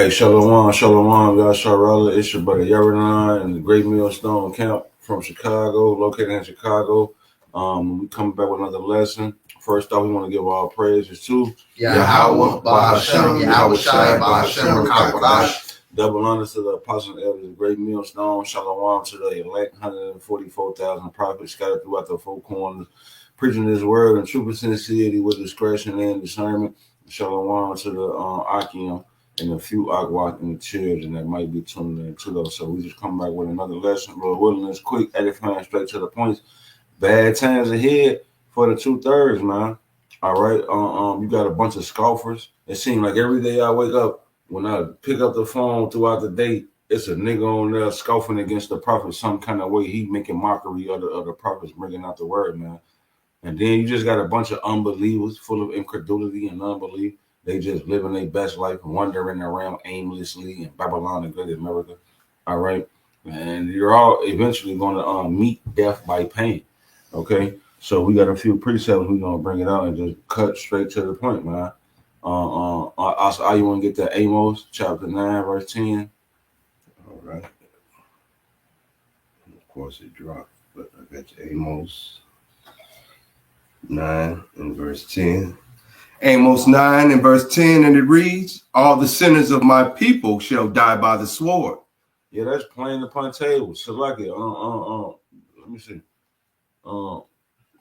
Hey, Shalom, Shalom, y'all, Sharala. It's your brother Yaranon and the Great Millstone Camp from Chicago, located in Chicago. We coming back with another lesson. First off, we want to give all praises to YAHAWAH, BAHASHAM, YAHAWASHI, BAHASHAM, double honors to the apostles and elders, the Great Millstone. Shalom to the elect 144,000 prophets scattered throughout the four corners, preaching His word in true sincerity with discretion and discernment. Shalom to the Akim and a few YAHAWAH and the children that might be tuning in to those. So we just come back with another lesson. Lord willing, it's quick, edifying, straight to the points. Bad times ahead for the 2/3, man. All right. You got a bunch of scoffers. It seems like every day I wake up, when I pick up the phone throughout the day, it's a nigga on there scoffing against the prophet some kind of way. He making mockery of the prophets, bringing out the word, man. And then you just got a bunch of unbelievers full of incredulity and unbelief. They just living their best life, wandering around aimlessly in Babylon and Great America. All right. And you're all eventually going to meet death by pain. Okay. So we got a few precepts. We're going to bring it out and just cut straight to the point, man. Also, you want to get to Amos chapter 9, verse 10. All right. Of course, it dropped, but I got to Amos 9 and verse 10. Amos 9 and verse 10, and it reads, all the sinners of my people shall die by the sword. Yeah, that's plain upon table. So like it. Let me see.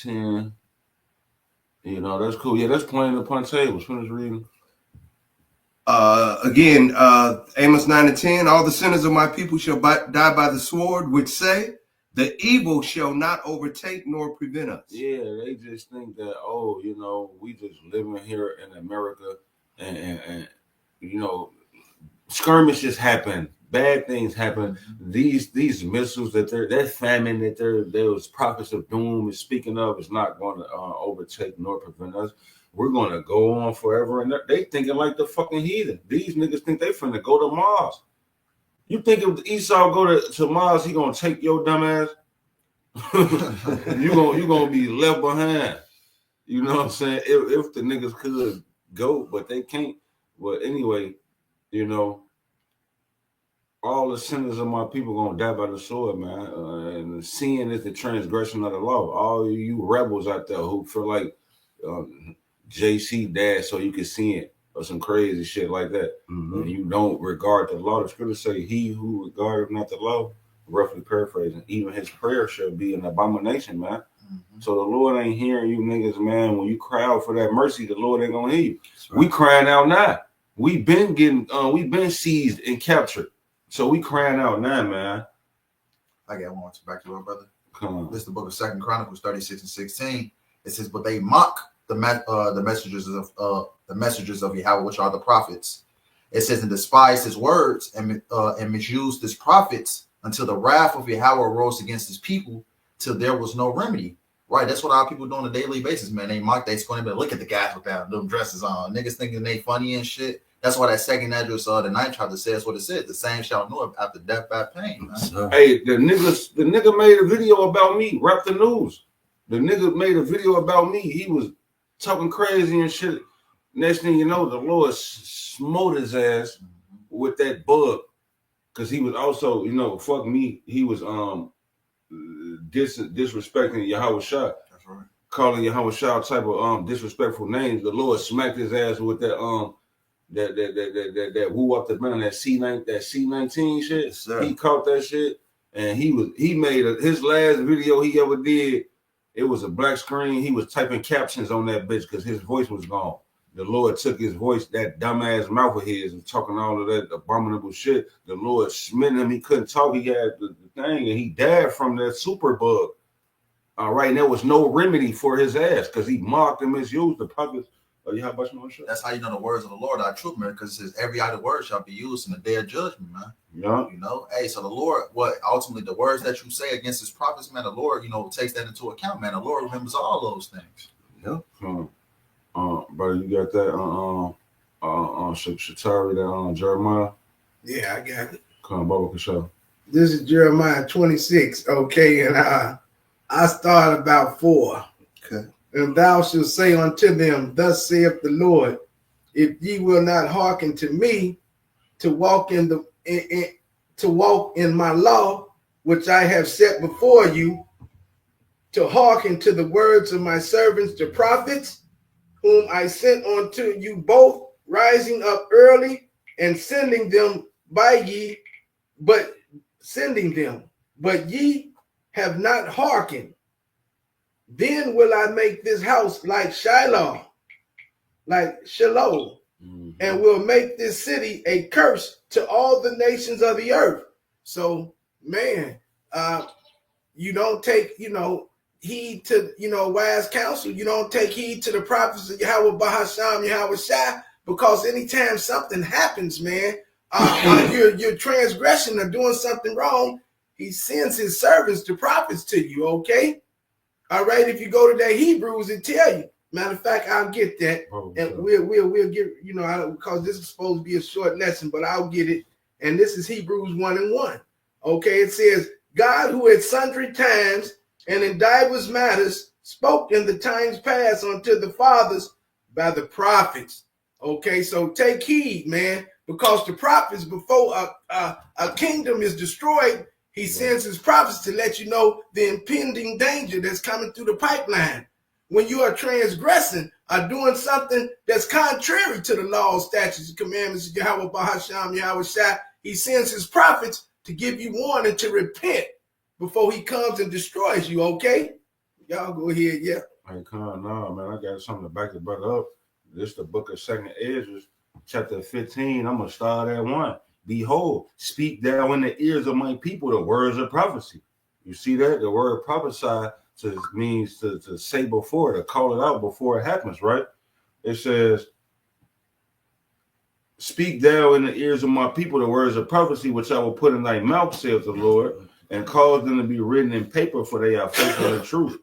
10. You know, that's cool. Yeah, that's plain upon tables. Finish reading. Again, Amos 9 and 10, all the sinners of my people shall die by the sword, which say, the evil shall not overtake nor prevent us. Yeah, they just think that, oh, you know, we just living here in America and you know, skirmishes happen, bad things happen. These missiles that famine that those prophets of doom is speaking of is not going to overtake nor prevent us. We're going to go on forever. And they thinking like the fucking heathen. These niggas think they finna go to Mars. You think if Esau go to Mars, he gonna take your dumb ass? you gonna be left behind. You know what I'm saying? If the niggas could go, but they can't. Well, anyway, you know, all the sinners of my people gonna die by the sword, man. And sin is the transgression of the law. All you rebels out there who feel like JC dad so you can sin or some crazy shit like that. And you don't regard the law. The scripture say, he who regardeth not the law, roughly paraphrasing, even his prayer shall be an abomination, man. So the Lord ain't hearing you niggas, man. When you cry out for that mercy, the Lord ain't gonna hear you. Right. We crying out now. We been seized and captured. So we crying out now, man. I got one back to our brother. Come on. This is the book of 2 Chronicles 36 and 16. It says, but they mock the messengers of Yahawah, which are the prophets. It says, and despise his words and misuse his prophets until the wrath of Yahawah rose against his people till there was no remedy. Right, that's what our people do on a daily basis, man. They mock, they scorn, but look at the guys with them dresses on. Niggas thinking they funny and shit. That's why that second address the night chapter says what it said. The same shall know after death by pain. Man. Hey, the nigga made a video about me. Rap the news. The nigga made a video about me. He was talking crazy and shit. Next thing you know, the Lord smote his ass with that bug. Cause he was also, you know, fuck me. He was disrespecting Yahawashi. That's right. Calling Yahawashi type of disrespectful names. The Lord smacked his ass with that that woo up the man, that C19 shit. Yes, he caught that shit, and he made his last video he ever did. It was a black screen. He was typing captions on that bitch because his voice was gone. The Lord took his voice, that dumbass mouth of his, and talking all of that abominable shit. The Lord smitten him. He couldn't talk. He had the thing, and he died from that super bug. All right, and there was no remedy for his ass because he mocked and misused the prophets. That's how you know the words of the Lord are true, man, because it says every other word shall be used in the day of judgment, man. Yeah. You know, hey, so the Lord, what ultimately the words that you say against his prophets, man, the Lord, you know, takes that into account, man. The Lord remembers all those things. Yeah. Brother, you got that Shatari, that Jeremiah? Yeah, I got it. Come on, Baba Kasha. This is Jeremiah 26, okay, and I start about 4. Okay. And thou shalt say unto them, thus saith the Lord, if ye will not hearken to me, to walk to walk in my law, which I have set before you, to hearken to the words of my servants, the prophets, whom I sent unto you both, rising up early and sending them by ye, but ye have not hearkened. Then will I make this house like Shiloh, and will make this city a curse to all the nations of the earth. So, man, you don't take, heed to, wise counsel. You don't take heed to the prophets of Yahawah, BAHASHAM, YAHAWASHI, because anytime something happens, man, you're transgressing or doing something wrong, he sends his servants, the prophets, to you, okay? All right, if you go to that Hebrews, it tell you. Matter of fact, I'll get that, and we'll get, because this is supposed to be a short lesson, but I'll get it. And this is Hebrews 1:1. Okay, it says, God, who at sundry times and in divers matters spoke in the times past unto the fathers by the prophets. Okay, so take heed, man, because the prophets, before a kingdom is destroyed, he sends his prophets to let you know the impending danger that's coming through the pipeline. When you are transgressing or doing something that's contrary to the laws, statutes, and commandments of Yahawah, BAHASHAM, YAHAWASHI, he sends his prophets to give you warning to repent before he comes and destroys you, okay? Y'all go ahead, yeah. Hey, no, man, I got something to back the brother up. This is the book of 2nd Ezra, chapter 15. I'm going to start at 1. Behold, speak thou in the ears of my people the words of prophecy. You see that? The word prophesy means to say before, to call it out before it happens, right? It says, speak thou in the ears of my people the words of prophecy, which I will put in thy mouth, saith the Lord, and cause them to be written in paper, for they are faithful and true.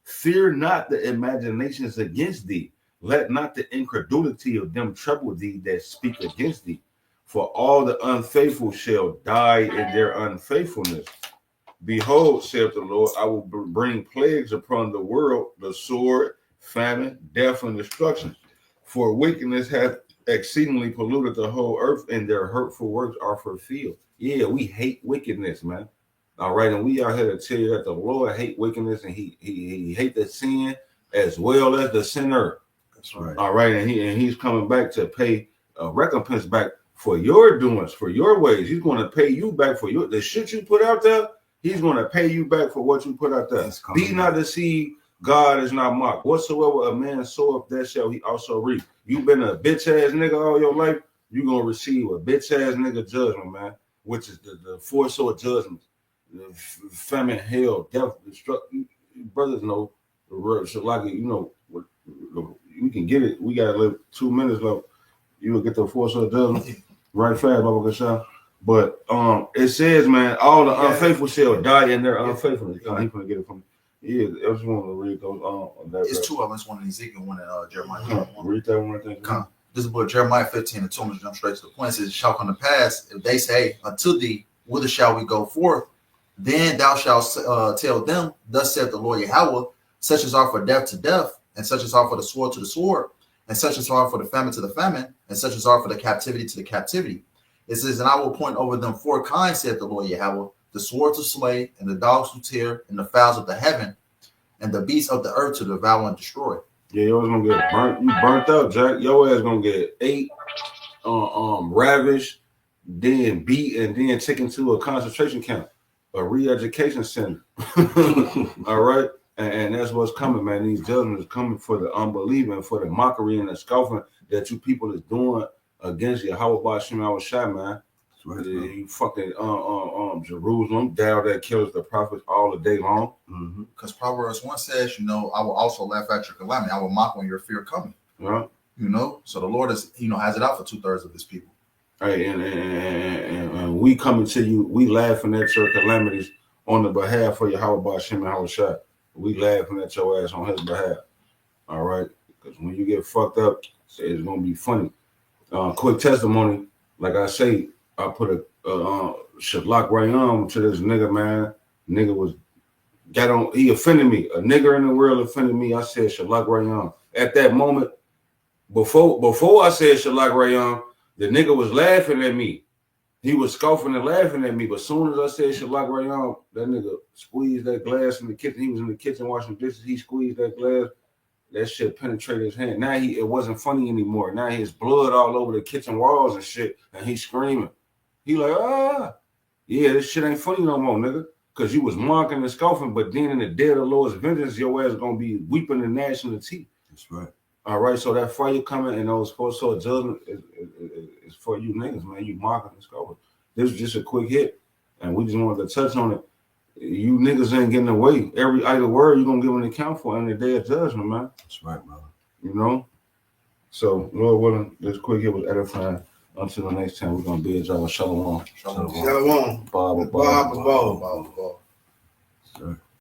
Fear not the imaginations against thee. Let not the incredulity of them trouble thee that speak against thee. For all the unfaithful shall die in their unfaithfulness. Behold, saith the Lord, I will bring plagues upon the world, the sword, famine, death, and destruction. For wickedness hath exceedingly polluted the whole earth, and their hurtful works are fulfilled. Yeah, we hate wickedness, man. All right, and we are here to tell you that the Lord hate wickedness, and he hate the sin as well as the sinner. That's right. All right, and he's coming back to pay a recompense back for your doings, for your ways. He's going to pay you back for the shit you put out there. He's going to pay you back for what you put out there. Be not deceived. God is not mocked. Whatsoever a man soweth, that shall he also reap. You've been a bitch ass nigga all your life. You're going to receive a bitch ass nigga judgment, man, which is the four sword judgments. Famine, hell, death, destruction. Brothers know the word. So like, we can get it. We got like 2 minutes left. You will get the four sword judgment right fast, Baba Gashan. But it says, man, all the unfaithful shall die in their unfaithfulness. He's gonna get it from me. Yeah, I just want to read those. It's two of them. It's one in Ezekiel, one in Jeremiah. Read that one. Thing. This is book Jeremiah 15 and 2. I'm going to jump straight to the point. It says, it shall come to pass, if they say unto thee, whither shall we go forth? Then thou shalt tell them, thus saith the Lord Yahawah, such as are for death to death, and such as are for the sword to the sword, and such as are for the famine to the famine, and such as are for the captivity to the captivity. It says, and I will appoint over them 4 kinds, saith the Lord Yahawah, the sword to slay, and the dogs to tear, and the fowls of the heaven, and the beasts of the earth to devour and destroy. Yeah, yours gonna get burnt. You burnt up, Jack. Your ass gonna get ate, ravished, then beat, and then taken to a concentration camp, a re-education center. All right, and that's what's coming, man. These judgments coming for the unbelieving, for the mockery and the scoffing that you people is doing against Yahawah, BAHASHAM, YAHAWASHI, man. Right, you fucking Jerusalem, thou that kills the prophets all the day long. Because Proverbs 1 says, I will also laugh at your calamity. I will mock when your fear coming. Yeah. So the Lord is, has it out for 2/3 of his people. Hey, and we coming to you, we laughing at your calamities on the behalf of Yahawah, BAHASHAM, YAHAWASHI. We laughing at your ass on his behalf. All right, because when you get fucked up, it's gonna be funny. Quick testimony, like I say. I put a shalak rayam to this nigga, man. Nigga he offended me. A nigger in the world offended me. I said shalak rayam. At that moment, before I said shalak rayam, the nigga was laughing at me. he was scoffing and laughing at me, but as soon as I said Shalak right on, that nigga squeezed that glass in the kitchen. He was in the kitchen washing dishes. He squeezed that glass. That shit penetrated his hand. Now it wasn't funny anymore. Now his blood all over the kitchen walls and shit, and he's screaming. He like, yeah, this shit ain't funny no more, nigga. Cause you was mocking and scoffing, but then in the day of the Lord's vengeance, your ass gonna be weeping and gnashing the teeth. That's right. All right, so that fire coming and those four sword judgment is for you niggas, man. You mocking and scoffing. This was just a quick hit, and we just wanted to touch on it. You niggas ain't getting away. Every idle word you're gonna give an account for in the day of judgment, man. That's right, brother. You know? So, Lord willing, this quick hit was edifying. Until the next time, we're gonna bid y'all shalom. Shalom. Bob. Bob. Sure.